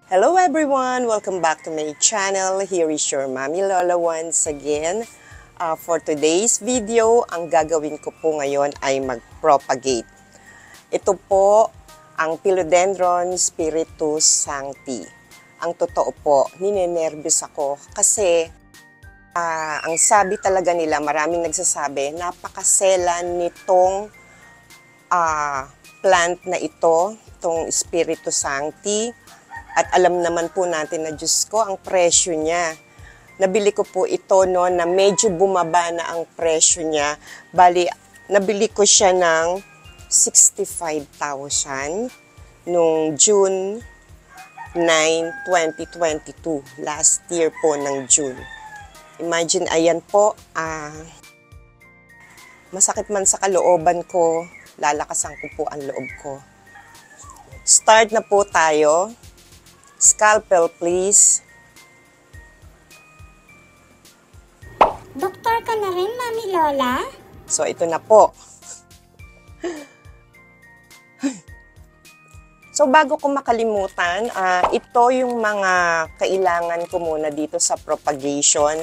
Hello everyone! Welcome back to my channel. Here is your Mami Lola once again. For today's video, ang gagawin ko po ngayon ay mag-propagate. Ito po ang Philodendron Spiritus Sancti. Ang totoo po, ninenervous ako kasi ang sabi talaga nila, maraming nagsasabi, napakaselan nitong plant na ito, itong Spiritus Sancti. At alam naman po natin na Diyos ko, ang presyo niya. Nabili ko po ito no, na medyo bumaba na ang presyo niya. Bali, nabili ko siya ng 65,000 noong June 9, 2022. Last year po ng June. Imagine, ayan po, masakit man sa kalooban ko, lalakasan ko po ang loob ko. Start na po tayo. Scalpel, please. Doktor ka na rin, Mami Lola? So, ito na po. So, bago ko makalimutan, ito yung mga kailangan ko muna dito sa propagation.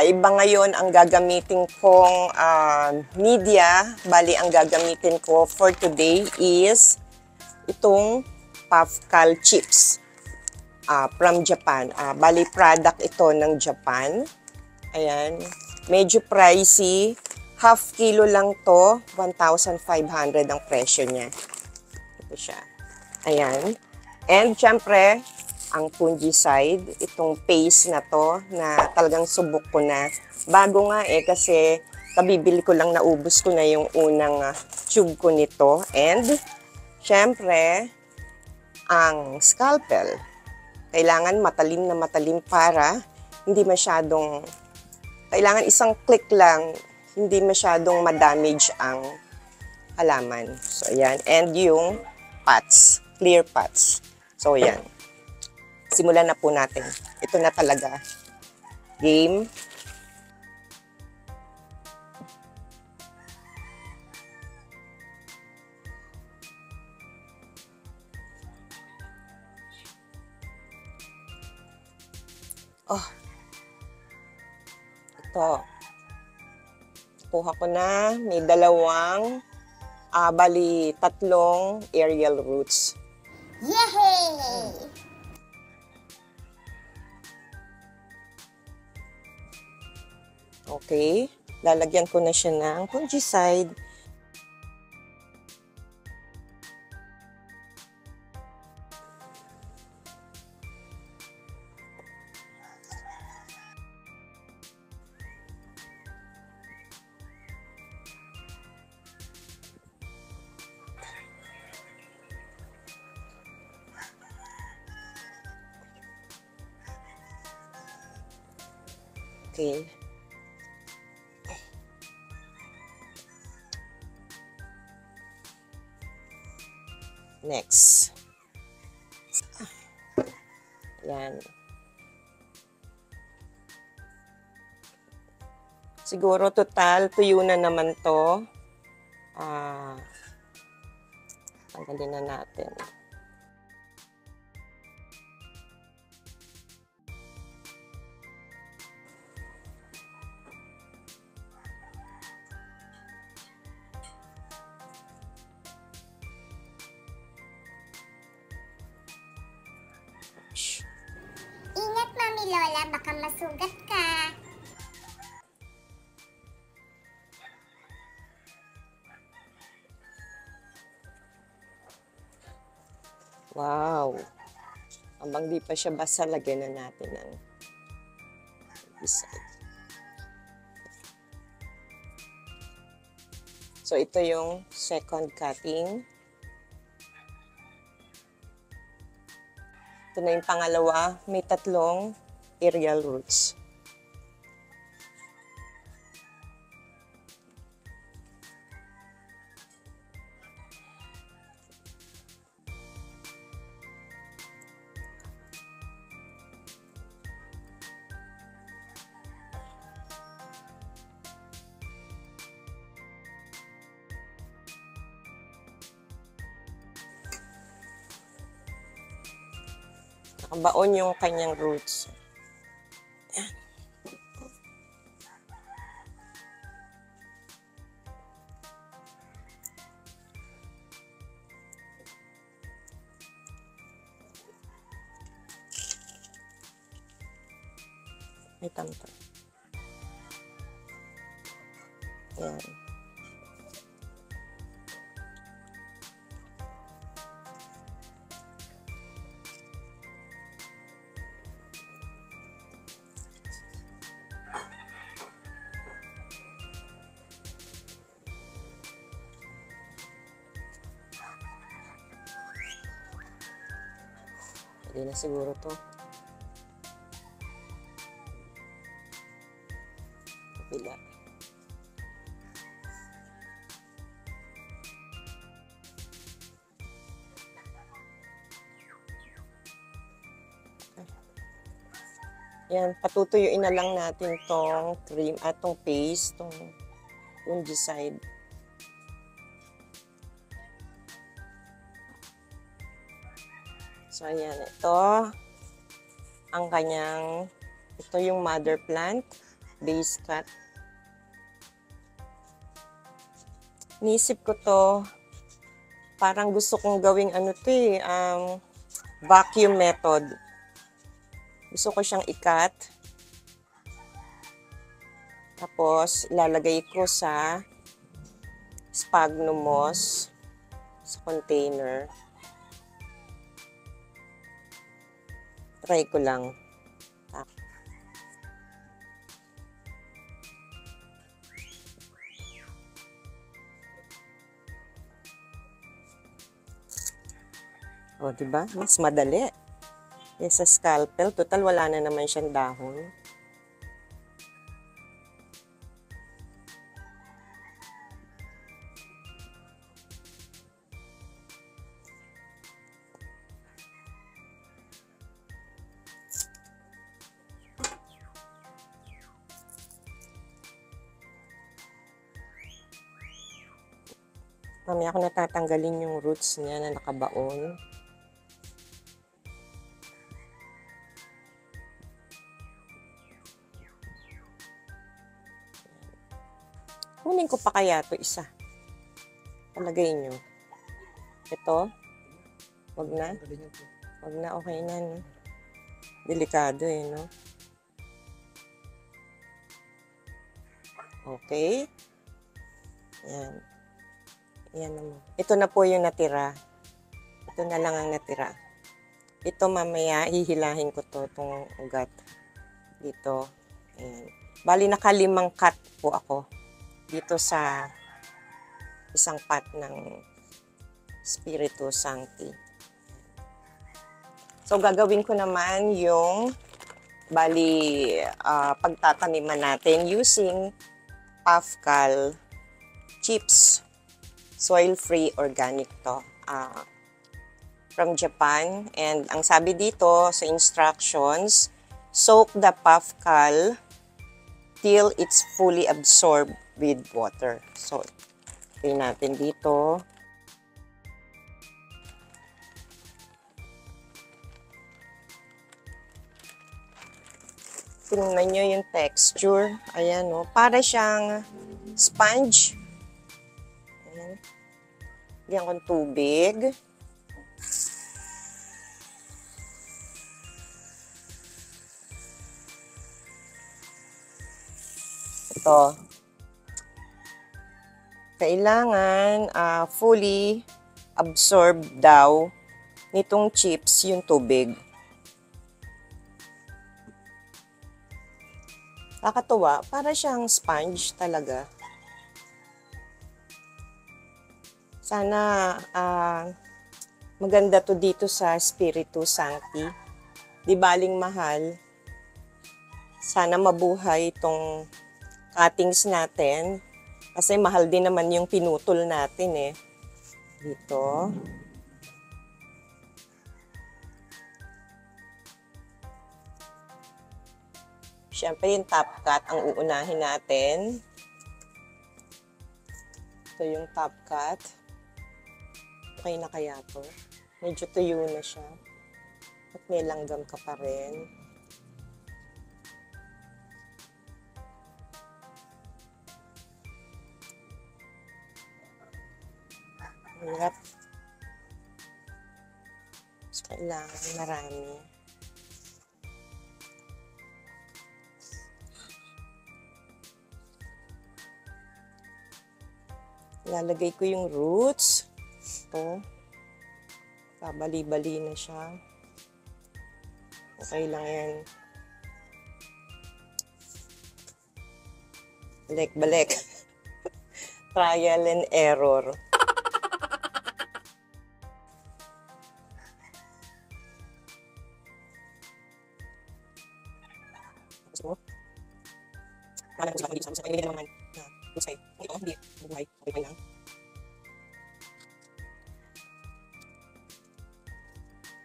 Iba ngayon ang gagamitin kong media. Bali, ang gagamitin ko for today is itong Puffcal chips. From Japan. Bali, product ito ng Japan. Ayan. Medyo pricey. Half kilo lang to. 1,500 ang presyo niya. Ito siya. Ayan. And, syempre, ang fungicide. Itong paste na to na talagang subok ko na. Bago nga kasi kabibili ko lang, naubos ko na yung unang tube ko nito. And, syempre, ang scalpel. Kailangan matalim na matalim para hindi masyadong, kailangan isang click lang, hindi masyadong ma-damage ang halaman. So, ayan. And yung pots, clear pots. So, ayan. Simulan na po natin. Ito na talaga. Game. Oh, ito. Kuha ko na. May dalawang, bali, tatlong aerial roots. Yehey! Okay. Lalagyan ko na siya ng fungicide. Okay. Next. Yan. Siguro total, tuyo na naman to. Tanggalin na natin. Ingat, Mami Lola, baka masugat ka. Wow! Habang di pa siya basa, lagyan na natin ng herbicide. So, ito yung second cutting. Ito na yung pangalawa. May tatlong aerial roots. Nakabaon yung kanyang roots. May tamto. Yan. Hindi na siguro to. Kapila. Yan, patutuyuin na lang natin tong cream at tong paste, tong fungicide. So, ayan, ito ang kanyang, ito yung mother plant, base cut. Nisip ko to, parang gusto kong gawing ano to vacuum method. Gusto ko siyang ikat. Tapos, ilalagay ko sa sphagnum moss sa container. Try ko lang. O, diba? Mas madali. Sa scalpel, total wala na naman siyang dahon. Mamaya ako natatanggalin yung roots niya na nakabaon. Kunin ko pa kaya to isa. Palagay nyo. Ito. Wag na. Wag na. Okay na. No? Delikado no? Okay. Yan. Yan naman. Ito na po yung natira. Ito na lang ang natira. Ito mamaya, hihilahin ko to, itong ugat. Dito. Ayan. Bali, nakalimang cut po ako. Dito sa isang pot ng Spiritus Sancti. So, gagawin ko naman yung pagtataniman natin using Pafcal chips. Soil-free organic to. From Japan. And ang sabi dito sa instructions, soak the Pafcal till it's fully absorbed with water. So, tingnan natin dito. Tingnan nyo yung texture. Ayan, no? Para siyang sponge. Ayan. Lagyan kong tubig. Ito. Kailangan fully absorb daw nitong chips yung tubig. Nakakatuwa, para siyang sponge talaga. Sana maganda to dito sa Spiritus Sancti. Di baling mahal. Sana mabuhay itong cuttings natin. Kasi mahal din naman yung pinutol natin Dito. Siyempre yung top cut ang uunahin natin. Ito yung top cut. Okay na kaya to? Medyo tuyo na siya. At may langgam ka pa rin. Hirap. So, kailangan marami. Lalagay ko yung roots. Ito. Kabali-bali na siya. Okay lang yan. Balik-balik. Trial and error. Gusto mo? Wala ko dito sa mga naman na usay. Hindi buhay. Okay lang.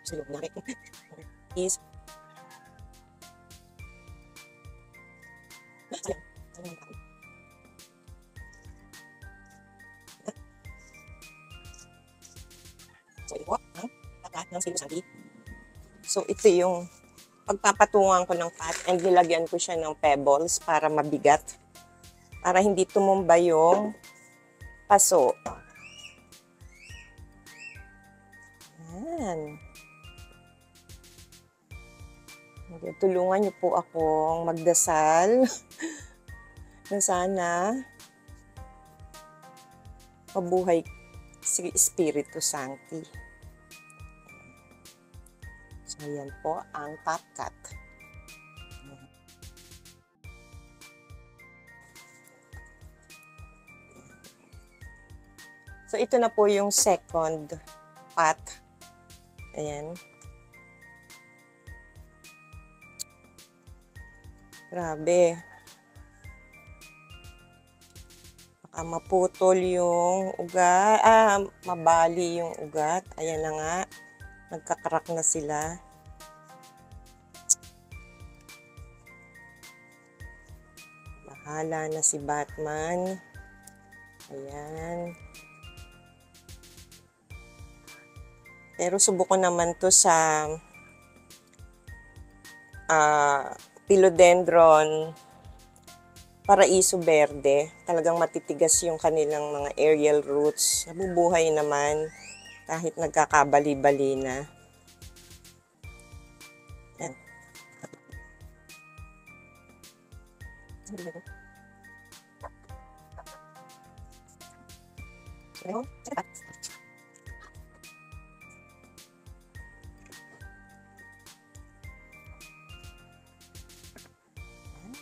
Silog na rin. Is sayang. Sayang ang tao. So, ito po ang takat ng sinusabi. So, ito yung pagpapatungan ko ng pot and nilagyan ko siya ng pebbles para mabigat. Para hindi tumumba yung paso. Yan. Tulungan niyo po akong magdasal na sana mabuhay si Espiritu Sancti. So, yan po ang top cut. So, ito na po yung second pot. Ayan. Grabe. Baka maputol yung ugat. Mabali yung ugat. Ayan na nga. Nagkakarak na sila. Bahala na si Batman. Ayan. Pero subukan naman to sa Philodendron Paraiso Verde. Talagang matitigas yung kanilang mga aerial roots. Nabubuhay naman kahit nagkakabali-bali na. Yan.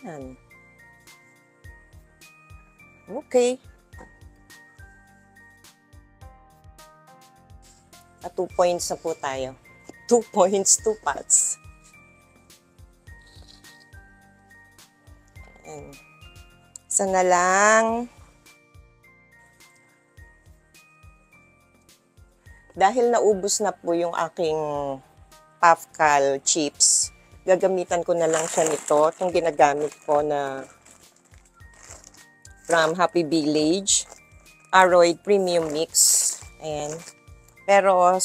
Yan. Okay. At 2 points na po tayo. 2 points, 2 pots. Ayan. Isa na lang. Dahil naubos na po yung aking puffcal chips, gagamitan ko na lang siya nito. Itong ginagamit ko na from Happy Village. Aroid Premium Mix. Ayan. Pero,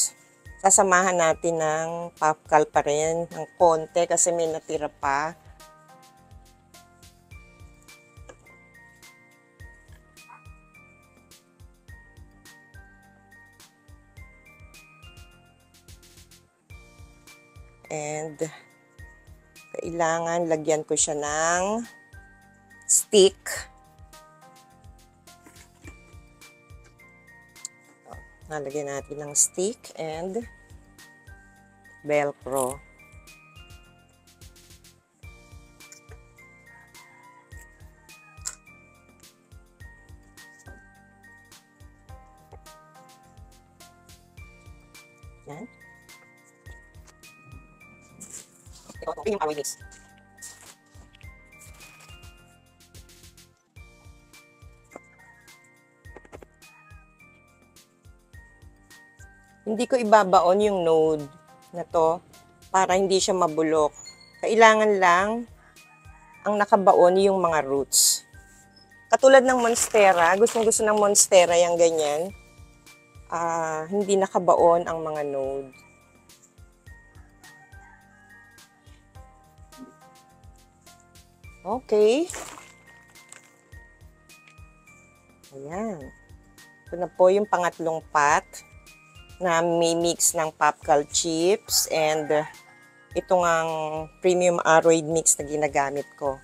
sasamahan natin ng puffcal pa rin, ng konti kasi may natira pa. And, kailangan lagyan ko siya ng stick. Nalagyan natin ng stick and velcro. Yan. Ito yung away mix. Hindi ko ibabaon yung node na to para hindi siya mabulok. Kailangan lang ang nakabaon yung mga roots. Katulad ng monstera, gustong-gusto ng monstera yung ganyan. Hindi nakabaon ang mga node. Okay. Ayan. Ito na po yung pangatlong pot na may mix ng popcal chips and ito ngang premium aroid mix na ginagamit ko.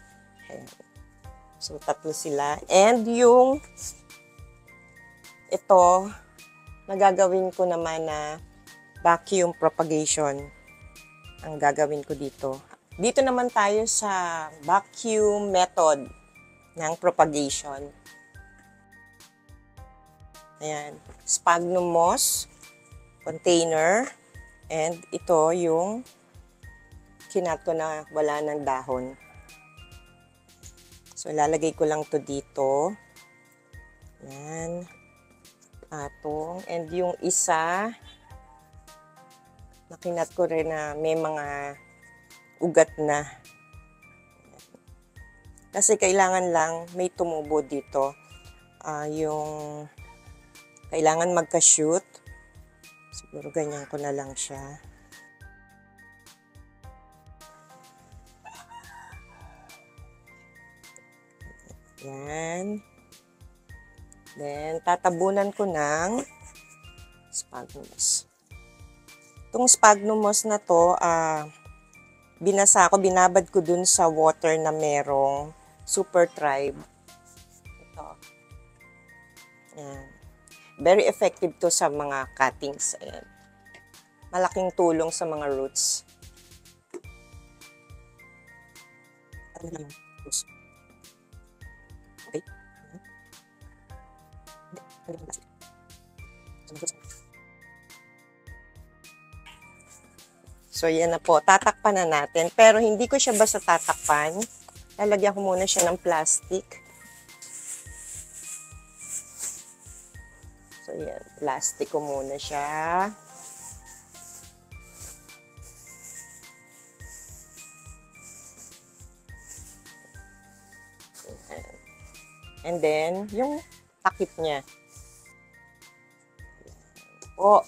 Ayan. So, tatlo sila. And yung ito, nagagawin ko naman na vacuum propagation ang gagawin ko dito. Dito naman tayo sa vacuum method ng propagation. Ayan, sphagnum moss container, and ito yung kinat ko na wala ng dahon. So, ilalagay ko lang to dito. Ayan. Atong. And yung isa, nakinat ko rin na may mga ugat na. Kasi kailangan lang may tumubo dito. Yung kailangan magka-shoot. Siguro ganyan ko na lang siya. Yan. Then, tatabunan ko ng sphagnum moss. Itong sphagnum moss na to, binasa ko, binabad ko dun sa water na merong Super Tribe. Ito. Yan. Very effective to sa mga cuttings. Ayan. Malaking tulong sa mga roots. Okay. So, yan na po. Tatakpan na natin. Pero hindi ko siya basta tatakpan. Lalagyan ko muna siya ng plastic. So, yan. Plastic ko muna siya. And then, yung takip niya. O.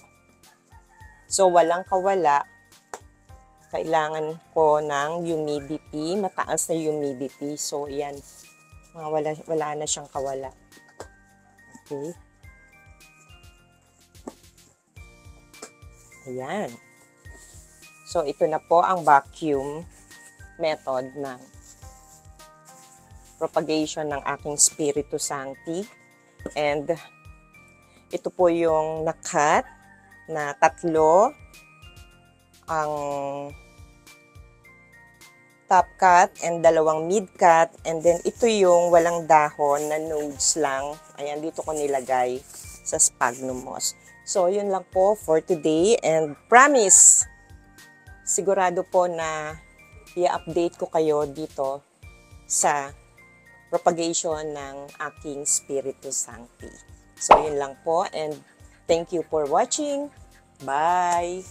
So, walang kawala. Kailangan ko ng humidity, mataas na humidity. So, yan. Wala na siyang kawala. Okay. Ayan. So, ito na po ang vacuum method ng propagation ng aking Spiritus Sancti. And, ito po yung nakat na tatlo. Ang top cut and dalawang mid cut, and then ito yung walang dahon na nodes lang. Ayan, dito ko nilagay sa sphagnum moss. So, yun lang po for today, and promise, sigurado po na i-update ko kayo dito sa propagation ng aking Spiritus Sancti. So, yun lang po, and thank you for watching. Bye!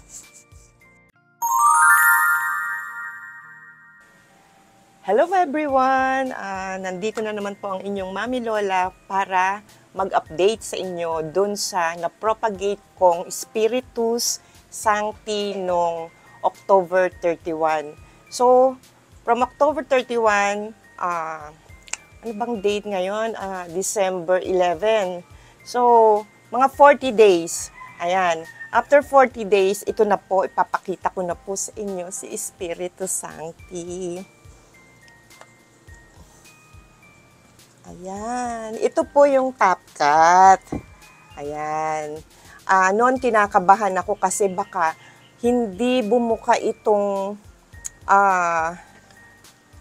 Hello everyone! Nandito na naman po ang inyong Mami Lola para mag-update sa inyo dun sa na-propagate kong Spiritus Sancti noong October 31. So, from October 31, ano bang date ngayon? December 11. So, mga 40 days. Ayan. After 40 days, ito na po, ipapakita ko na po sa inyo si Spiritus Sancti. Ayan. Ito po yung top cut. Ayan. Noon kinakabahan ako kasi baka hindi bumuka itong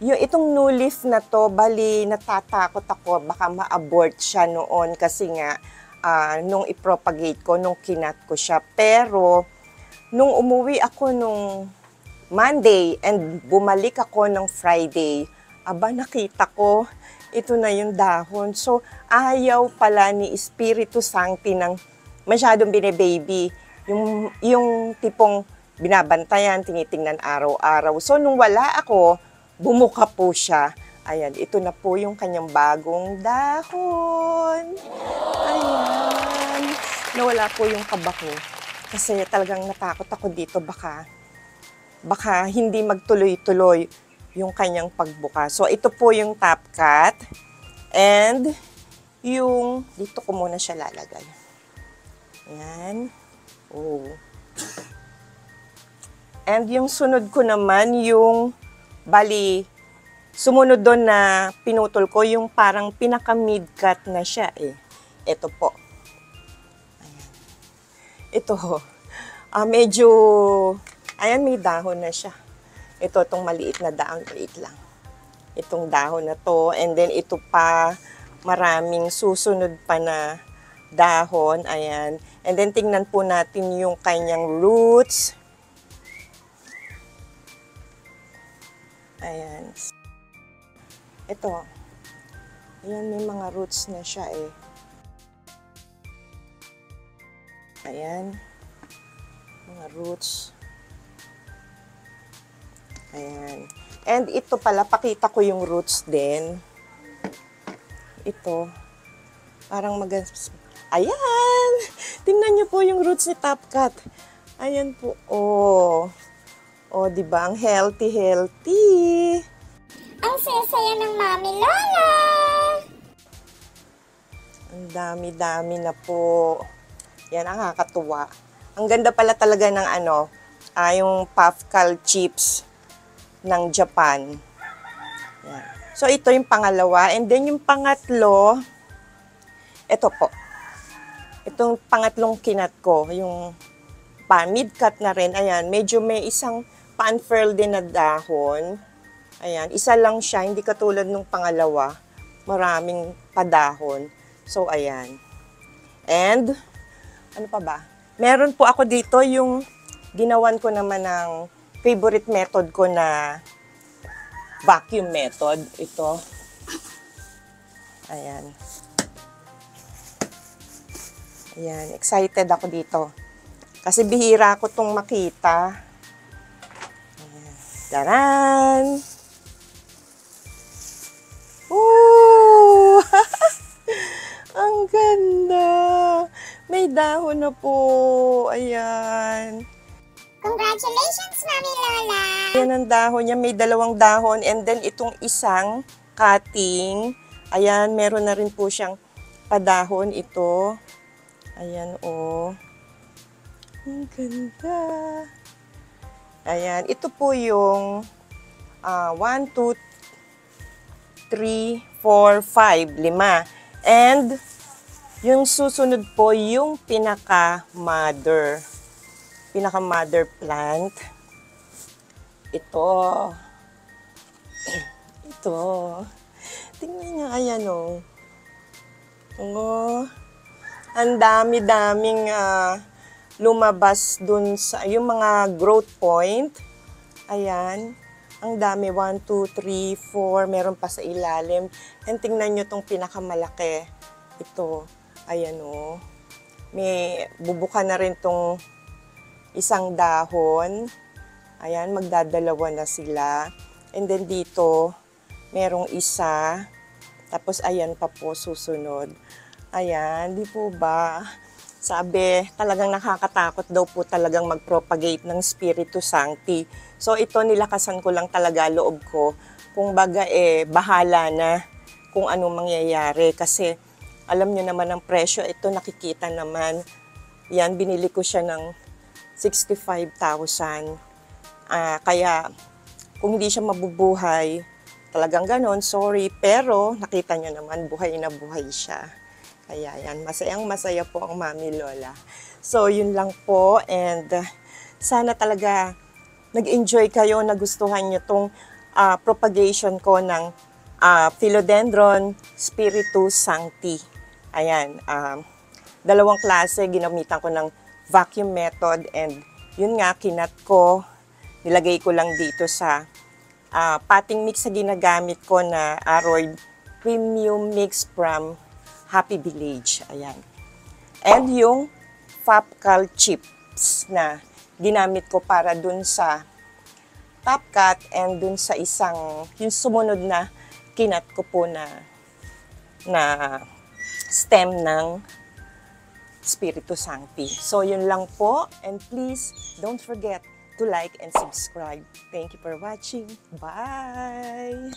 itong new leaf na to, bali natatakot ako baka ma-abort siya noon kasi nga nung i-propagate ko, nung kinat ko siya. Pero nung umuwi ako nung Monday and bumalik ako nung Friday, nakita ko ito na yung dahon. So, ayaw pala ni Spiritus Sancti ng masyadong bine-baby. Yung tipong binabantayan, tinitingnan araw-araw. So, nung wala ako, bumuka po siya. Ayan, ito na po yung kanyang bagong dahon. Ayan. Nawala po yung kaba ko. Kasi talagang natakot ako dito. Baka hindi magtuloy-tuloy. yung kanyang pagbuka. So, ito po yung top cut. And, yung, dito ko muna siya lalagay. Ayan. Oh. And yung sunod ko naman, yung, bali, sumunod doon na pinutol ko, yung parang pinaka-mid cut na siya eh. Ito po. Ayan. Ito, medyo, ayan, may dahon na siya. Ito, itong maliit na dahon, wait lang. Itong dahon na to, and then ito pa, maraming susunod pa na dahon, ayan. And then tingnan po natin yung kanyang roots. Ayan. Ito, ayan, may mga roots na siya eh. Ayan, mga roots. Ayan. And ito pala, pakita ko yung roots din. Ito. Parang ayan! Tingnan niyo po yung roots ni Top Cut. Ayan po. Oh. Oh, di ba? Ang healthy. Ang saya-saya ng Mami Lola! Ang dami-dami na po. Yan, ang nakakatuwa. Ang ganda pala talaga ng yung puffcal chips ng Japan. Yan. So, ito yung pangalawa. And then, yung pangatlo, ito po. Itong pangatlong kinat ko, yung mid-cut na rin. Ayan, medyo may isang pa-unfurl din na dahon. Ayan, isa lang siya, hindi katulad nung pangalawa. Maraming padahon. So, ayan. And, ano pa ba? Meron po ako dito yung ginawan ko naman ng favorite method ko na vacuum method. Ito. Ayan. Ayan. Excited ako dito. Kasi bihira ko itong makita. Ayan. Taran! Ooh! Ang ganda! May dahon na po. Ayan. Congratulations, Mami Lola! Ayan ang dahon niya. May dalawang dahon. And then, itong isang cutting. Ayan, meron na rin po siyang padahon ito. Ayan, oh. Ang ganda. Ayan, ito po yung 1, 2, 3, 4, 5, 5. And, yung susunod po, yung pinaka-mother plant. Ito. Ito. Tingnan niyo, ayan o. Oh. Ang dami-daming lumabas dun sa, yung mga growth point. Ayan. Ang dami. 1, 2, 3, 4. Meron pa sa ilalim. And tingnan nyo itong pinakamalaki. Ito. Ayan o. May bubuka na rin itong isang dahon. Ayan, magdadalawa na sila. And then dito, merong isa. Tapos ayan pa po susunod. Ayan, di po ba? Sabi, talagang nakakatakot daw po talagang mag-propagate ng Spiritu Sancti. So ito, nilakasan ko lang talaga loob ko. Kung baga bahala na kung ano mangyayari. Kasi alam nyo naman ang presyo. Ito nakikita naman. Yan, binili ko siya ng 65,000. Kaya kung hindi siya mabubuhay, talagang ganon, sorry. Pero nakita nyo naman, buhay na buhay siya. Kaya yan, masayang-masaya po ang Mami Lola. So, yun lang po. And sana talaga nag-enjoy kayo, nagustuhan nyo tong propagation ko ng Philodendron Spiritus Sancti. Ayan, dalawang klase, ginamitan ko ng vacuum method, and yun nga, kinat ko, nilagay ko lang dito sa potting mix na ginagamit ko na Aroid Premium Mix from Happy Village. Ayan. And yung Puffcal chips na ginamit ko para dun sa top cut and dun sa isang, yung sumunod na kinat ko po na stem ng Spiritu Sancti. So, yun lang po. And please, don't forget to like and subscribe. Thank you for watching. Bye!